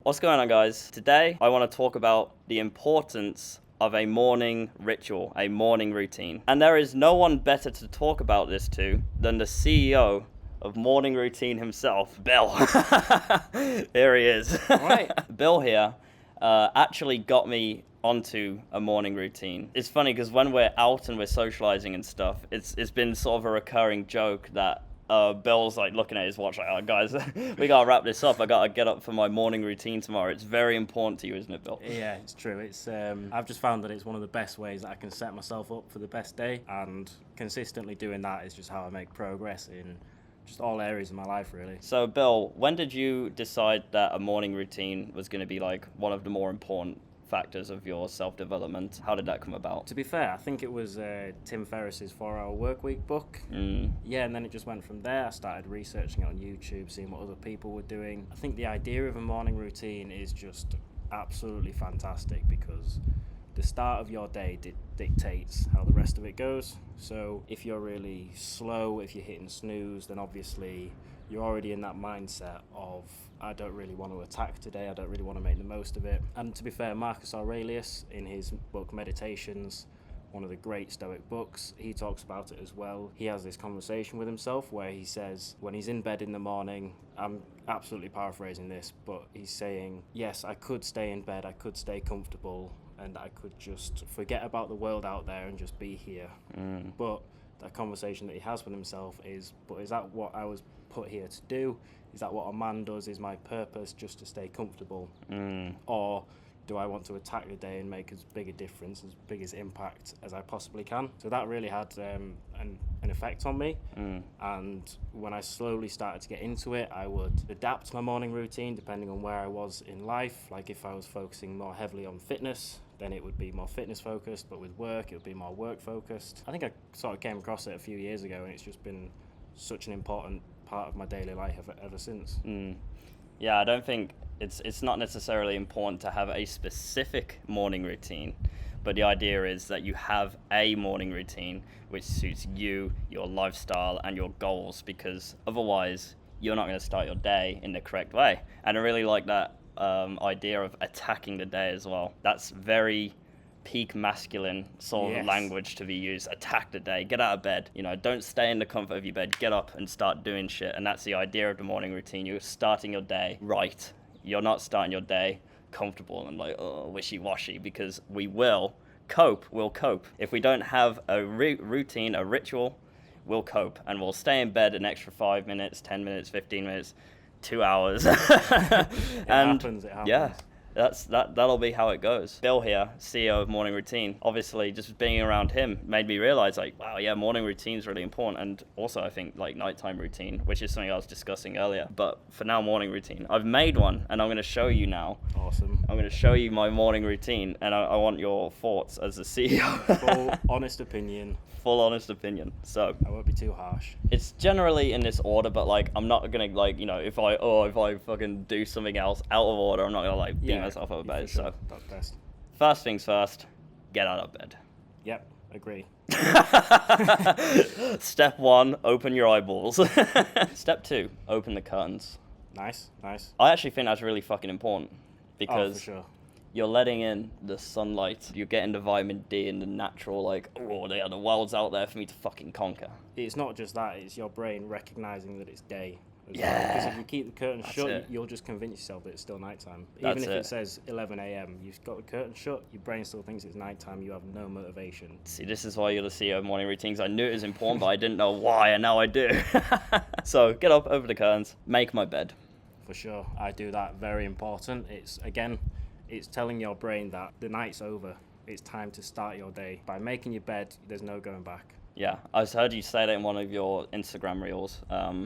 What's going on, guys? Today I want to talk about the importance of a morning ritual, a morning routine. And there is no one better to talk about this to than the CEO of morning routine himself, Bill. Here he is. Right. Bill here actually got me onto a morning routine. It's funny because when we're out and we're socializing and stuff, it's been sort of a recurring joke that Bill's like looking at his watch like, oh guys, we gotta wrap this up. I gotta get up for my morning routine tomorrow. It's very important to you, isn't it, Bill? Yeah, it's true. It's I've just found that it's one of the best ways that I can set myself up for the best day, and consistently doing that is just how I make progress in just all areas of my life, really. So Bill, when did you decide that a morning routine was going to be like one of the more important factors of your self-development? How did that come about? To be fair, I think it was Tim Ferriss's 4-Hour Workweek book. Yeah, and then it just went from there. I started researching it on YouTube, seeing what other people were doing. I think the idea of a morning routine is just absolutely fantastic because the start of your day dictates how the rest of it goes. So if you're really slow, if you're hitting snooze, then obviously you're already in that mindset of, I don't really want to attack today, I don't really want to make the most of it. And to be fair, Marcus Aurelius, in his book Meditations, one of the great Stoic books, he talks about it as well. He has this conversation with himself where he says, when he's in bed in the morning, I'm absolutely paraphrasing this, but he's saying, yes, I could stay in bed, I could stay comfortable, and I could just forget about the world out there and just be here. But that conversation that he has with himself is, but is that what I was put here to do? Is that what a man does? Is my purpose just to stay comfortable? Or do I want to attack the day and make as big a difference, as big as impact as I possibly can? So that really had an effect on me. And when I slowly started to get into it, I would adapt my morning routine depending on where I was in life. Like if I was focusing more heavily on fitness, then it would be more fitness focused, but with work, it would be more work focused. I think I sort of came across it a few years ago, and it's just been such an important part of my daily life ever since. Yeah, I don't think it's not necessarily important to have a specific morning routine, but the idea is that you have a morning routine which suits you, your lifestyle, and your goals, because otherwise you're not going to start your day in the correct way. And I really like that idea of attacking the day as well. That's very peak masculine sort of language to be used. Attack the day, get out of bed, don't stay in the comfort of your bed, get up and start doing shit. And that's the idea of the morning routine. You're starting your day right. You're not starting your day comfortable and like, wishy-washy, because we'll cope. If we don't have a routine, a ritual, we'll cope, and we'll stay in bed an extra 5 minutes, 10 minutes, 15 minutes, 2 hours. It happens. Yeah, that'll be how it goes. Bill here, CEO of Morning Routine. Obviously, just being around him made me realize, like, wow, yeah, morning routine is really important. And also, I think, like, nighttime routine, which is something I was discussing earlier. But for now, morning routine. I've made one, and I'm going to show you now. Awesome. I'm going to show you my morning routine, and I want your thoughts as the CEO. Full honest opinion. Full honest opinion. So I won't be too harsh. It's generally in this order, but like I'm not gonna like if I fucking do something else out of order, I'm not gonna like beat myself up about it. Sure. So That's best. First things first, get out of bed. Yep, agree. Step 1, open your eyeballs. Step 2, open the curtains. Nice. I actually think that's really fucking important because for sure. You're letting in the sunlight. You're getting the vitamin D and the natural, like, the world's out there for me to fucking conquer. It's not just that, it's your brain recognizing that it's day. Yeah. Because if you keep the curtains shut, you'll just convince yourself that it's still nighttime. Even if it says 11 a.m., you've got the curtains shut, your brain still thinks it's nighttime, you have no motivation. See, this is why you're the CEO of Morning Routines. I knew it was important, but I didn't know why, and now I do. So, get up, open the curtains, make my bed. For sure, I do that. Very important. It's telling your brain that the night's over. It's time to start your day. By making your bed, there's no going back. Yeah, I heard you say that in one of your Instagram reels.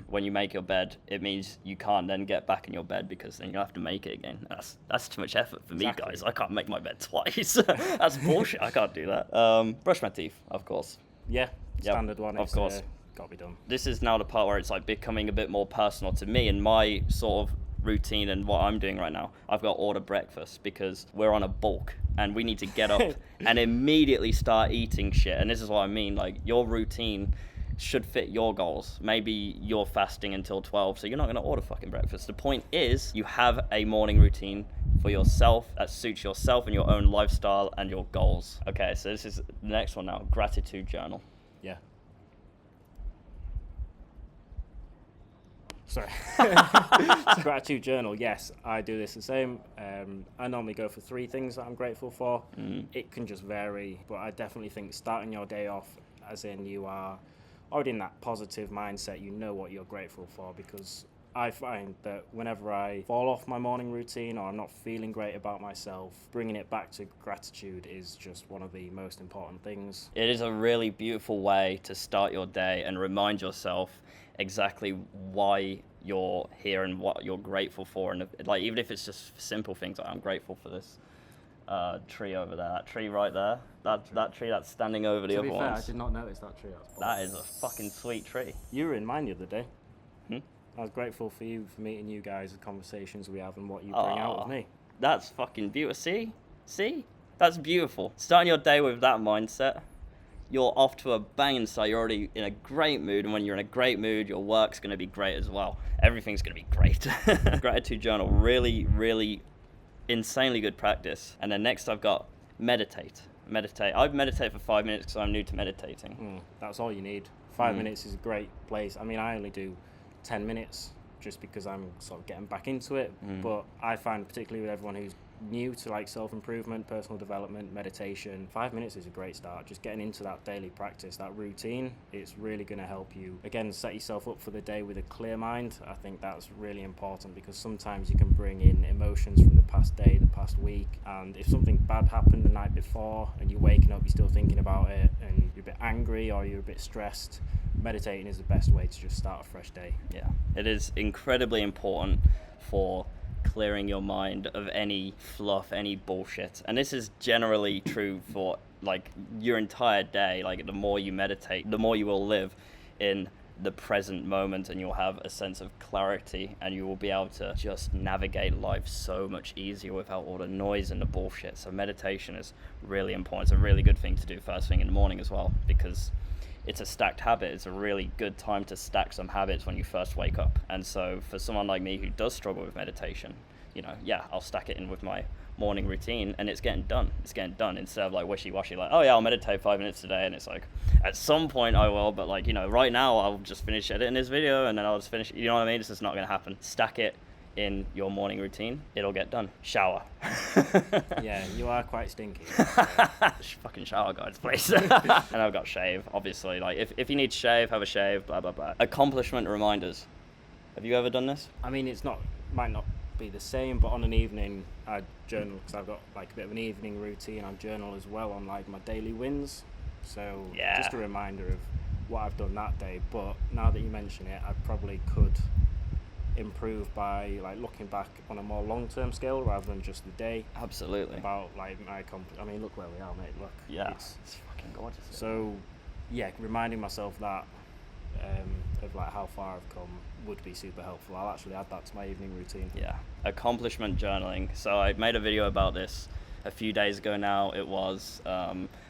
When you make your bed, it means you can't then get back in your bed because then you have to make it again. That's too much effort for me, guys. I can't make my bed twice. That's bullshit. I can't do that. Brush my teeth, of course. Yeah, standard one. Of course. Got to be done. This is now the part where it's like becoming a bit more personal to me and my sort of routine and what I'm doing right now. I've got to order breakfast because we're on a bulk and we need to get up and immediately start eating shit. And this is what I mean, like your routine should fit your goals. Maybe you're fasting until 12, so you're not going to order fucking breakfast. The point is, you have a morning routine for yourself that suits yourself and your own lifestyle and your goals. Okay, so this is the next one now, gratitude journal. Yeah. Sorry. Gratitude journal, yes, I do this the same. I normally go for 3 things that I'm grateful for. It can just vary, but I definitely think starting your day off as in you are already in that positive mindset, you know what you're grateful for, because I find that whenever I fall off my morning routine or I'm not feeling great about myself, bringing it back to gratitude is just one of the most important things. It is a really beautiful way to start your day and remind yourself exactly why you're here and what you're grateful for. And like, even if it's just simple things, like I'm grateful for this tree over there, that tree right there, that tree that's standing over the other ones. To be fair, I did not notice that tree. That is a fucking sweet tree. You were in mine the other day. I was grateful for you, for meeting you guys, the conversations we have and what you bring out with me. That's fucking beautiful. See? That's beautiful. Starting your day with that mindset, you're off to a banging start. You're already in a great mood, and when you're in a great mood, your work's going to be great as well. Everything's going to be great. Gratitude journal, really, really insanely good practice. And then next I've got meditate. I've meditated for 5 minutes because I'm new to meditating. That's all you need. 5 minutes is a great place. I mean, I only do 10 minutes just because I'm sort of getting back into it. But I find, particularly with everyone who's new to like self-improvement, personal development, meditation, 5 minutes is a great start. Just getting into that daily practice, that routine, it's really going to help you, again, set yourself up for the day with a clear mind. I think that's really important, because sometimes you can bring in emotions from the past day, the past week, and if something bad happened the night before and you're waking up, you're still thinking about it and you're a bit angry or you're a bit stressed, meditating is the best way to just start a fresh day. Yeah, it is incredibly important for clearing your mind of any fluff, any bullshit. And this is generally true for like your entire day. Like, the more you meditate, the more you will live in the present moment, and you'll have a sense of clarity, and you will be able to just navigate life so much easier without all the noise and the bullshit. So meditation is really important. It's a really good thing to do first thing in the morning as well, because it's a stacked habit. It's a really good time to stack some habits when you first wake up. And so for someone like me who does struggle with meditation, I'll stack it in with my morning routine, and it's getting done. Instead of like wishy-washy, like, oh yeah, I'll meditate 5 minutes today, and it's like, at some point I will, but like, right now I'll just finish editing this video and then I'll just finish, you know what I mean? This is not going to happen. Stack it in your morning routine, it'll get done. Shower. Yeah, you are quite stinky. Fucking shower, guys, please. And I've got shave, obviously. Like, if you need to shave, have a shave, blah, blah, blah. Accomplishment reminders. Have you ever done this? I mean, might not be the same, but on an evening, I journal, because I've got like a bit of an evening routine. I journal as well on like my daily wins. So yeah, just a reminder of what I've done that day. But now that you mention it, I probably could improve by like looking back on a more long-term scale rather than just the day. Absolutely. About like I mean, look where we are, mate. Look. Yeah. It's fucking gorgeous. So, yeah, reminding myself that of like how far I've come would be super helpful. I'll actually add that to my evening routine. Yeah. Accomplishment journaling. So I made a video about this a few days ago now. It was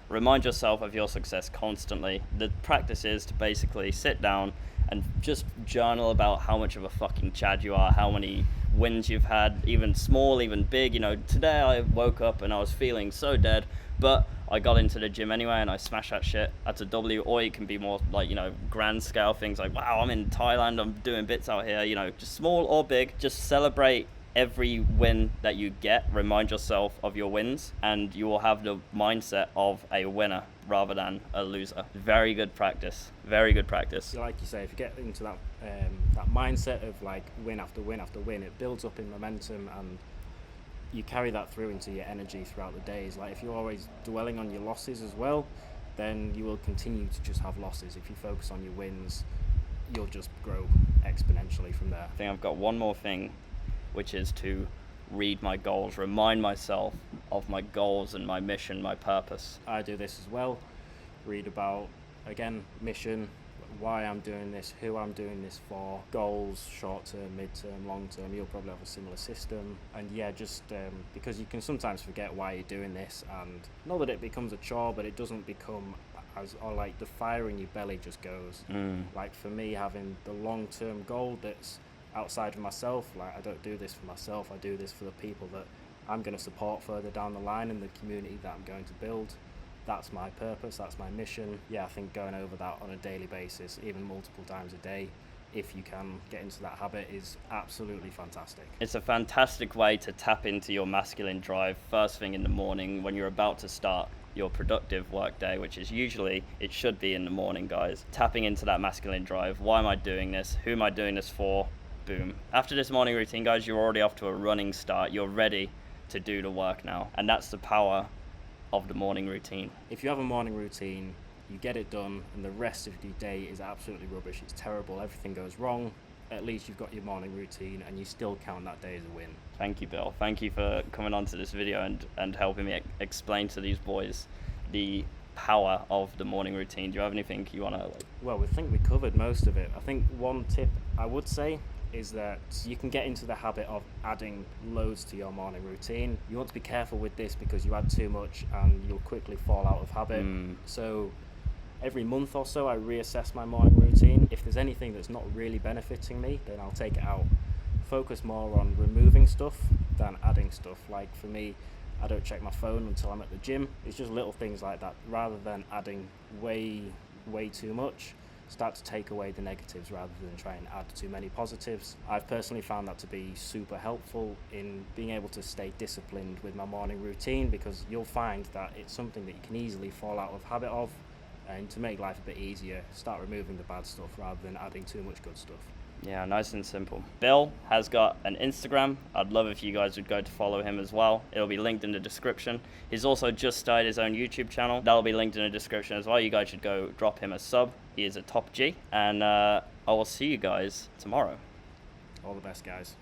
remind yourself of your success constantly. The practice is to basically sit down and just journal about how much of a fucking Chad you are, how many wins you've had, even small, even big. Today I woke up and I was feeling so dead, but I got into the gym anyway and I smashed that shit. That's a W. Or it can be more like, grand scale things like, wow, I'm in Thailand, I'm doing bits out here, just small or big. Just celebrate every win that you get. Remind yourself of your wins, and you will have the mindset of a winner rather than a loser. Very good practice. Very good practice. So like you say, if you get into that mindset of like win after win after win, it builds up in momentum, and you carry that through into your energy throughout the days. Like, if you're always dwelling on your losses as well, then you will continue to just have losses. If you focus on your wins, you'll just grow exponentially from there. I think I've got one more thing, which is to read my goals, remind myself of my goals and my mission, my purpose. I do this as well. Read about, again, mission, why I'm doing this, who I'm doing this for, goals, short-term, mid-term, long-term. You'll probably have a similar system. And yeah, just because you can sometimes forget why you're doing this, and not that it becomes a chore, but it doesn't become or like the fire in your belly just goes. Like for me, having the long-term goal that's outside of myself, like I don't do this for myself, I do this for the people that I'm going to support further down the line in the community that I'm going to build. That's my purpose, that's my mission. Yeah, I think going over that on a daily basis, even multiple times a day, if you can get into that habit, is absolutely fantastic. It's a fantastic way to tap into your masculine drive first thing in the morning when you're about to start your productive work day, which is usually, it should be in the morning, guys. Tapping into that masculine drive. Why am I doing this? Who am I doing this for? Boom. After this morning routine, guys, you're already off to a running start. You're ready to do the work now. And that's the power of the morning routine. If you have a morning routine, you get it done, and the rest of your day is absolutely rubbish, it's terrible, everything goes wrong, at least you've got your morning routine and you still count that day as a win. Thank you, Bill. Thank you for coming on to this video and helping me explain to these boys the power of the morning routine. Do you have anything you want to Well, we think we covered most of it. I think one tip I would say is that you can get into the habit of adding loads to your morning routine. You want to be careful with this because you add too much and you'll quickly fall out of habit. So every month or so I reassess my morning routine. If there's anything that's not really benefiting me, then I'll take it out. Focus more on removing stuff than adding stuff. Like for me, I don't check my phone until I'm at the gym. It's just little things like that. Rather than adding way too much, start to take away the negatives rather than try and add too many positives. I've personally found that to be super helpful in being able to stay disciplined with my morning routine, because you'll find that it's something that you can easily fall out of habit of, and to make life a bit easier, start removing the bad stuff rather than adding too much good stuff. Yeah, nice and simple. Bill has got an Instagram. I'd love if you guys would go to follow him as well. It'll be linked in the description. He's also just started his own YouTube channel. That'll be linked in the description as well. You guys should go drop him a sub. He is a top G. And I will see you guys tomorrow. All the best, guys.